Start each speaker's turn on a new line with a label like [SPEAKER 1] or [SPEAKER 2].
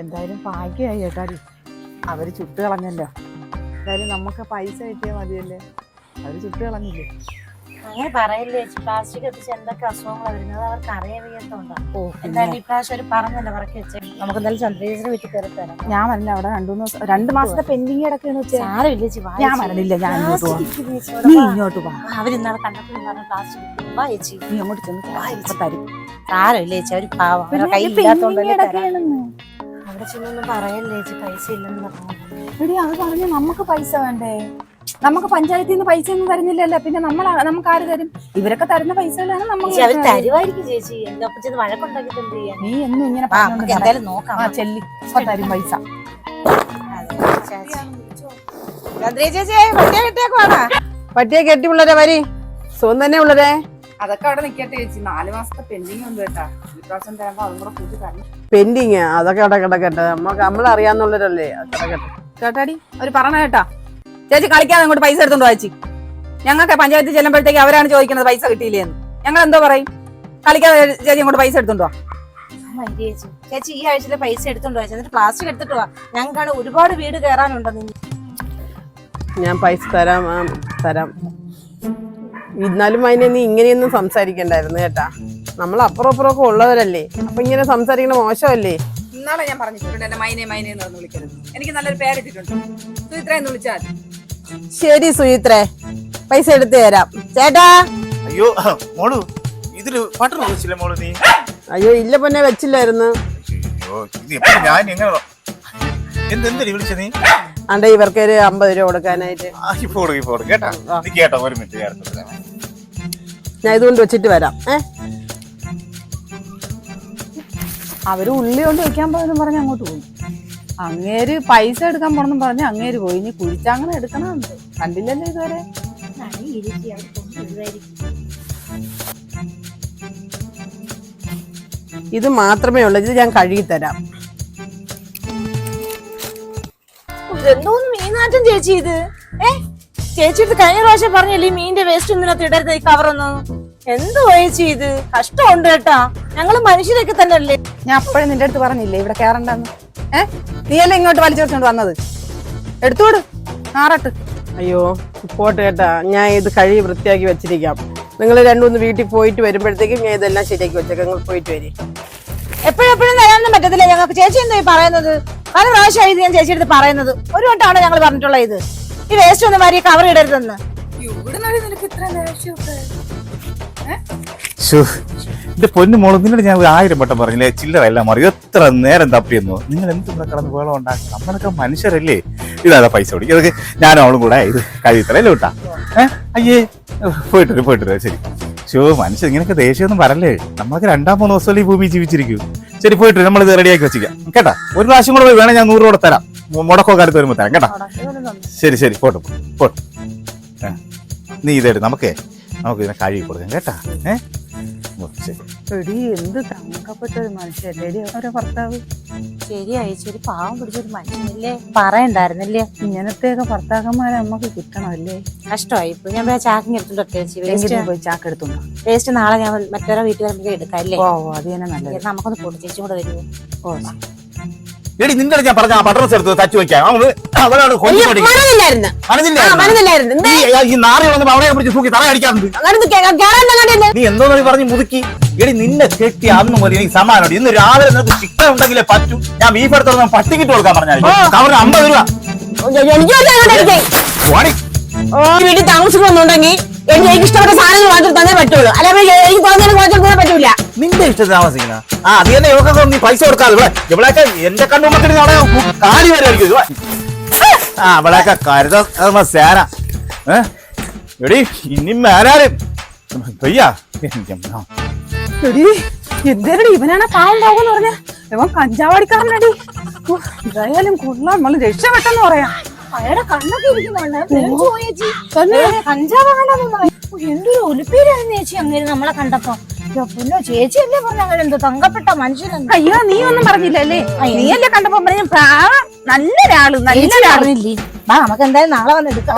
[SPEAKER 1] എന്തായാലും ഭാഗ്യമായി കേട്ടാടി, അവര് ചുട്ട് കളഞ്ഞല്ലോ. എന്തായാലും നമുക്ക് പൈസ കിട്ടിയാൽ മതിയല്ലേ, അവര് ചുട്ട് കളഞ്ഞില്ലേ.
[SPEAKER 2] അങ്ങനെ പറയല്ലേ ചേച്ചി, പ്ലാസ്റ്റിക് എത്തിച്ച് എന്തൊക്കെ അസുഖങ്ങളാണ് വരുന്നത് അവർക്ക് അറിയാൻ വയ്യാത്തോണ്ടാ. എന്തായാലും ഇപ്രാവശ്യം ഒരു പറഞ്ഞല്ലോ പറക്കി വെച്ചേ, നമുക്ക് എന്തായാലും ചന്ദ്രേശ്വര വീട്ടിൽ കയറി തരാം.
[SPEAKER 1] ഞാൻ വരില്ല, അവിടെ 2 മാസത്തെ പെൻഡിങ് കിടക്കാണ്. ഞാൻ വരണില്ല, ഞാൻ നീ ഇങ്ങോട്ട് പോവാ.
[SPEAKER 2] അവരിന്നാളെ കണ്ടപ്പോൾ പറഞ്ഞു പ്ലാസ്റ്റിക് വാ ചേച്ചി,
[SPEAKER 1] നീ അങ്ങോട്ട് ചെന്ന് തരും.
[SPEAKER 2] സാരമില്ല ചേച്ചി, അവര് പാവം, അവരുടെ കൈ ഇല്ലാത്തോണ്ടല്ലേ അവിടെ ചെന്നൊന്നും പറയല്ലേ ചേച്ചി, പൈസ ഇല്ലെന്ന് പറഞ്ഞു.
[SPEAKER 1] എടി അത് പറഞ്ഞ നമുക്ക് പൈസ വേണ്ടേ, നമുക്ക് പഞ്ചായത്തിൽ നിന്ന് പൈസ ഒന്നും തരുന്നില്ലല്ലോ, പിന്നെ നമുക്ക് ആര് തരും? ഇവരൊക്കെ തരുന്ന പൈസകളാണ് നമുക്ക്.
[SPEAKER 2] അവര് തരുമായിരിക്കും ചേച്ചി, എന്റെ ഒപ്പം വഴക്കുണ്ടാക്കിട്ട് എന്ത് ചെയ്യാൻ?
[SPEAKER 1] നീ എന്നും ഇങ്ങനെ
[SPEAKER 2] എന്തായാലും നോക്കാം.
[SPEAKER 1] ചെല്ലി തരും പൈസ.
[SPEAKER 3] പറ്റിയെ കെട്ടി പിള്ളേരെ വരി, സുഖം തന്നെ ഉള്ളതേ.
[SPEAKER 1] അതൊക്കെ അവിടെ നിക്കട്ടെ ചേച്ചി, 4 മാസത്തെ പെൻഡിങ് ഉണ്ട് കേട്ടാ. ഇപ്രാവശ്യം തരുമ്പോ അതും കൂടെ കൂട്ടി തരണം.
[SPEAKER 3] പെൻഡിങ് അതൊക്കെ അവിടെ കിടക്കട്ടെ, നമ്മളറിയാന്നുള്ളവരല്ലേ കിടക്കട്ടെ.
[SPEAKER 1] കേട്ടാടി അവര് പറഞ്ഞ കേട്ടാ, ചേച്ചി കളിക്കാതെ അങ്ങോട്ട് പൈസ എടുത്തോണ്ട് വായിച്ചു. ഞങ്ങൾക്ക് പഞ്ചായത്തിൽ ചെല്ലുമ്പോഴത്തേക്ക് അവരാണ് ചോദിക്കുന്നത് പൈസ കിട്ടിയില്ലേന്ന്. ഞങ്ങൾ എന്തോ പറയും? കളിക്കാതെ ചേച്ചി അങ്ങോട്ട് പൈസ എടുത്തോണ്ട് വാ.
[SPEAKER 2] ചേച്ചി ഈ ആഴ്ചയിലെ പൈസ എടുത്തോണ്ട് വായിച്ചു, എന്നിട്ട് പ്ലാസ്റ്റിക് എടുത്തിട്ട് വാ. ഞങ്ങൾക്കാണ് ഒരുപാട് വീട് കയറാനുണ്ടെന്ന്.
[SPEAKER 3] ഞാൻ പൈസ തരാം. എന്നാലും അതിനെ നീ ഇങ്ങനെയൊന്നും സംസാരിക്കണ്ടായിരുന്നു കേട്ടാ. നമ്മൾ അപ്പുറം അപ്പുറമൊക്കെ ഉള്ളവരല്ലേ, അപ്പൊ ഇങ്ങനെ സംസാരിക്കണ മോശമല്ലേ.
[SPEAKER 1] ഇന്നാളെ ഞാൻ പറഞ്ഞിട്ടുണ്ട് എന്നെ മൈനെ എന്ന് പറഞ്ഞ് വിളിക്കരുത്. എനിക്ക് നല്ലൊരു പേരിട്ടിട്ടുണ്ട്, സുചിത്ര എന്ന് വിളിച്ചാൽ.
[SPEAKER 3] ശരി സുചിത്രേ, പൈസ എടുത്തു തരാം. ചേട്ടാ
[SPEAKER 4] അയ്യോ മോളു, ഇതില് ബട്ടർ വെച്ചില്ല മോളു നീ?
[SPEAKER 3] അയ്യോ ഇല്ല പൊന്നെ, വെച്ചില്ലായിരുന്നു.
[SPEAKER 4] ഞാൻ എങ്ങനെ എന്തെന്തി വിളിച്ച നീ?
[SPEAKER 3] അണ്ട ഇവർക്ക് ഒരു 50 രൂപ കൊടുക്കാനായിട്ട്.
[SPEAKER 4] കേട്ടാ നീ കേട്ടോ, ഒരു മിനിറ്റ്
[SPEAKER 3] ഞാൻ ഇതുകൊണ്ട് വെച്ചിട്ട് വരാം.
[SPEAKER 1] അവര് ഉള്ളി കൊണ്ട് വെക്കാൻ പോയെന്ന് പറഞ്ഞ് അങ്ങോട്ട് പോയി. അങ്ങേര് പൈസ എടുക്കാൻ പോണെന്നും പറഞ്ഞ് അങ്ങേര് പോയി. ഇനി കുഴിച്ചങ്ങനെ എടുക്കണമെന്ന് കണ്ടില്ലല്ലോ ഇതുവരെ.
[SPEAKER 3] ഇത് മാത്രമേ ഉള്ളൂ, ഇത് ഞാൻ കഴുകി തരാം.
[SPEAKER 2] ഇതെന്തോന്ന് മീനാറ്റം ചേച്ചി ഇത്? ചേച്ചി ഇത് കഴിഞ്ഞ പ്രാവശ്യം പറഞ്ഞല്ലേ മീനിന്റെ വേസ്റ്റ് ഒന്നിനകത്ത് ഇടരുത് ഈ കവറൊന്നും. എന്തോ ചേച്ചി ഇത്, കഷ്ടമുണ്ട് കേട്ടാ. ഞങ്ങള് മനുഷ്യരൊക്കെ തന്നെ അല്ലേ.
[SPEAKER 1] ഞാൻ അപ്പോഴും നിന്റെ അടുത്ത് പറഞ്ഞില്ലേ ഇവിടെ കേറണ്ടെന്ന്? നീയല്ലേ ഇങ്ങോട്ട് വലിച്ചോണ്ട് വന്നത്? എടുത്തോട് നാറട്ട്.
[SPEAKER 3] അയ്യോ പോട്ടെ കേട്ടാ, ഞാൻ ഇത് കഴുകി വൃത്തിയാക്കി വെച്ചിരിക്കാം. നിങ്ങൾ 2-3 വീട്ടിൽ പോയിട്ട് വരുമ്പോഴത്തേക്കും ഞാൻ ഇതെല്ലാം ശരിയാക്കി വെച്ചേക്കാം. നിങ്ങൾ പോയിട്ട് വരി.
[SPEAKER 2] എപ്പോഴെപ്പോഴും തരാനൊന്നും പറ്റത്തില്ല ഞങ്ങൾക്ക്. ചേച്ചി എന്താ പറയുന്നത്? പല പ്രാവശ്യമായി ഇത് ഞാൻ ചേച്ചി അടുത്ത് പറയുന്നത്. ഒരു വട്ടമാണ് ഞങ്ങൾ പറഞ്ഞിട്ടുള്ളത് ഇത്, ഈ വേസ്റ്റ് ഒന്നും മാറി കവർ ഇടരുതെന്ന്.
[SPEAKER 4] എന്റെ പൊന്നു മോള്, നിന്നോട് ഞാൻ 1000 വട്ടം പറഞ്ഞില്ലേ ചില്ലറ എല്ലാം മാറി. എത്ര നേരം തപ്പിയെന്നു. നിങ്ങൾ എന്തും കിടന്ന് വേളം ഉണ്ടാക്കി. നമ്മളൊക്കെ മനുഷ്യരല്ലേ. ഇതാ പൈസ കൊടുക്കും. ഇതൊക്കെ ഞാനും അവളും കൂടെ ഇത് കഴിയത്തല്ലേ വിട്ടാ. അയ്യേ പോയിട്ട് ശരി. മനുഷ്യൻ ഇങ്ങനെയൊക്കെ ദേഷ്യമൊന്നും പറല്ലേ. നമ്മളൊക്കെ 2-3 ദിവസമല്ലേ ഈ ഭൂമി ജീവിച്ചിരിക്കും. ശരി പോയിട്ട് നമ്മളിത് റെഡിയാക്കി വെച്ചിരിക്കാം കേട്ടാ. ഒരു പ്രാവശ്യം കൂടെ പോയി വേണേ ഞാൻ 100 രൂപ തരാം, മുടക്കോ കാലത്ത് വരുമ്പോ തരാം കേട്ടാ. ശരി പോട്ടെ. നീ ഇതേട്ട് നമുക്ക് ഇതിനെ കഴുകി കൊടുക്കാം കേട്ടാ.
[SPEAKER 1] എടി എന്ത് തങ്കപ്പെട്ട ഒരു മനുഷ്യല്ലേ അവരെ ഭർത്താവ്.
[SPEAKER 2] ശരിയായി, ശരി പാവം പിടിച്ചൊരു മനുഷ്യനല്ലേ, പറയണ്ടായിരുന്നല്ലേ.
[SPEAKER 1] ഇങ്ങനത്തെയൊക്കെ ഭർത്താക്കന്മാരെ നമുക്ക് കിട്ടണമല്ലേ.
[SPEAKER 2] കഷ്ടമായി ഇപ്പൊ. ഞാൻ ചാക്കിങ് എടുത്തോണ്ട്
[SPEAKER 1] പോയി ചാക്ക് എടുത്തോണ്ടോ?
[SPEAKER 2] വേസ്റ്റ് നാളെ ഞാൻ മറ്റൊരു വീട്ടിൽ വരുമ്പോൾ എടുക്കാം അല്ലേ?
[SPEAKER 1] ഓ അത് തന്നെ നല്ലത്.
[SPEAKER 2] നമുക്കൊന്ന് കൊടു, ചേച്ചി കൂടെ വരുമോ?
[SPEAKER 4] എടി നിന്റെ ഞാൻ പറഞ്ഞ ആ ബട്ടർ എടുത്ത് തച്ചു വെക്കാം. അവളോട് ഈ നാളെ അവളെ പിടിച്ച് തൂക്കി തറ അടിക്കാറുണ്ട്. നീ എന്തോന്ന് പറഞ്ഞ് മുതുക്കി. എടി നിന്നെ കെട്ടി അന്ന് മുതൽ എനിക്ക് സമാനമുണ്ട്. ഇന്ന് രാവിലെ നിനക്ക് ചിക്കൻ ഉണ്ടെങ്കിലേ പറ്റൂ. ഞാൻ ബീഫ് എടുത്തോളം പട്ടിക്കിട്ട് കൊടുക്കാൻ പറഞ്ഞാൽ കവറിന് 50 രൂപ.
[SPEAKER 2] വീട്ടിൽ താമസിക്കണമെന്നുണ്ടെങ്കിൽ എനിക്ക് ഇഷ്ടപ്പെട്ട സാധനങ്ങൾ വാങ്ങിച്ചു തന്നെ പറ്റുള്ളൂ, അല്ലെങ്കിൽ എനിക്ക് തോന്നിയാലും വാങ്ങിച്ചു പറ്റൂല.
[SPEAKER 4] നിന്റെ ഇഷ്ടത്തിൽ താമസിക്കുന്ന അത് തന്നെ ഇവക്കൊക്കെ നീ പൈസ കൊടുക്കാതെ. ഇവിടെയൊക്കെ എന്റെ കണ്ണുമ്പത്തിന് അവിടെ കാലി വരെ ആയിരിക്കും. ഇവിടെയൊക്കെ കരുത സേന. എടി ഇനി മേലാലും
[SPEAKER 1] എന്തേരടി ഇവനാണ് പാവുണ്ടാവെന്ന് പറഞ്ഞ ഇവൻ കഞ്ചാവാടിക്കാരനടി. എന്തായാലും കൊള്ളാം, നമ്മൾ രക്ഷപ്പെട്ടെന്ന് പറയാം.
[SPEAKER 2] അയാളുടെ കണ്ണൊക്കെ ഇരിക്കുന്നുണ്ട്. എന്തൊരു ഒലിപ്പേരായിരുന്നു ചേച്ചി അങ്ങനെ നമ്മളെ കണ്ടപ്പോ. ചേച്ചി അല്ലേ പറഞ്ഞ അങ്ങനെ എന്തോ തങ്കപ്പെട്ട മനുഷ്യനെന്ന്.
[SPEAKER 1] അയ്യോ നീ ഒന്നും പറഞ്ഞില്ലല്ലേ? നീയല്ലേ കണ്ടപ്പോ പറഞ്ഞ നല്ലൊരാള്.
[SPEAKER 2] നല്ലൊരാളില്ലേ? നമുക്ക് എന്തായാലും നാളെ വന്ന് എടുക്കാം.